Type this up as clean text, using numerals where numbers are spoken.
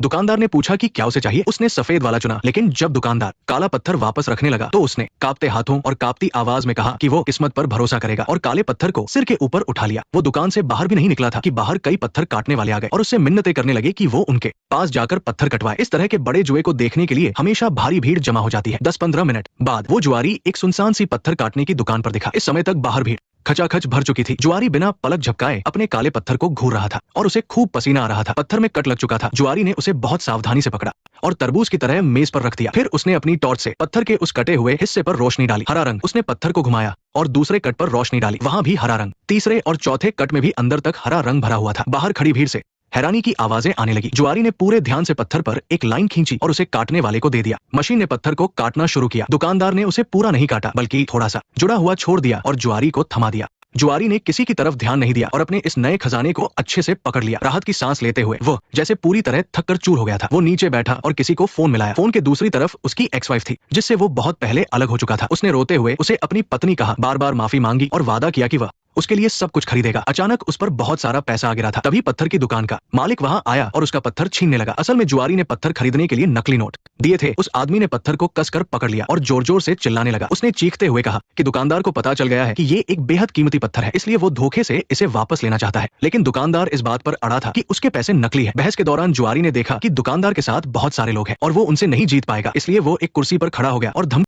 दुकानदार ने पूछा कि क्या उसे चाहिए। उसने सफेद वाला चुना, लेकिन जब दुकानदार काला पत्थर वापस रखने लगा तो उसने कांपते हाथों और कांपती आवाज में कहा कि वो किस्मत पर भरोसा करेगा और काले पत्थर को सिर के ऊपर उठा लिया। वो दुकान से बाहर भी नहीं निकला था कि बाहर कई पत्थर काटने वाले आ गए और उससे मिन्नतें करने लगे कि वो उनके पास जाकर पत्थर कटवाए। इस तरह के बड़े जुए को देखने के लिए हमेशा भारी भीड़ जमा हो जाती है। 10-15 मिनट बाद वो जुआरी एक सुनसान सी पत्थर काटने की दुकान पर दिखा। इस समय तक बाहर भीड़ खचाखच भर चुकी थी। जुआरी बिना पलक झपकाए अपने काले पत्थर को घूर रहा था और उसे खूब पसीना आ रहा था। पत्थर में कट लग चुका था। जुआरी ने उसे बहुत सावधानी से पकड़ा और तरबूज की तरह मेज पर रख दिया। फिर उसने अपनी टॉर्च से पत्थर के उस कटे हुए हिस्से पर रोशनी डाली। हरा रंग। उसने पत्थर को घुमाया और दूसरे कट पर रोशनी डाली, वहां भी हरा रंग। तीसरे और चौथे कट में भी अंदर तक हरा रंग भरा हुआ था। बाहर खड़ी भीड़ से हैरानी की आवाजें आने लगी। जुआरी ने पूरे ध्यान से पत्थर पर एक लाइन खींची और उसे काटने वाले को दे दिया। मशीन ने पत्थर को काटना शुरू किया। दुकानदार ने उसे पूरा नहीं काटा, बल्कि थोड़ा सा जुड़ा हुआ छोड़ दिया और जुआरी को थमा दिया। जुआरी ने किसी की तरफ ध्यान नहीं दिया और अपने इस नए खजाने को अच्छे से पकड़ लिया। राहत की सांस लेते हुए वो जैसे पूरी तरह थककर चूर हो गया था। वो नीचे बैठा और किसी को फोन मिलाया। फोन के दूसरी तरफ उसकी एक्स वाइफ थी, जिससे वो बहुत पहले अलग हो चुका था। उसने रोते हुए उसे अपनी पत्नी कहा, बार बार माफी मांगी और वादा किया कि वह उसके लिए सब कुछ खरीदेगा। अचानक उस पर बहुत सारा पैसा आ गिरा था। तभी पत्थर की दुकान का मालिक वहां आया और उसका पत्थर छीनने लगा। असल में जुआरी ने पत्थर खरीदने के लिए नकली नोट दिए थे। उस आदमी ने पत्थर को कसकर पकड़ लिया और जोर जोर से चिल्लाने लगा। उसने चीखते हुए कहा कि दुकानदार को पता चल गया है कि ये एक बेहद कीमती पत्थर है, इसलिए वो धोखे से इसे वापस लेना चाहता है। लेकिन दुकानदार इस बात पर अड़ा था कि उसके पैसे नकली है। बहस के दौरान जुआरी ने देखा कि दुकानदार के साथ बहुत सारे लोग हैं और वो उनसे नहीं जीत पाएगा, इसलिए वो एक कुर्सी पर खड़ा हो गया और धमकी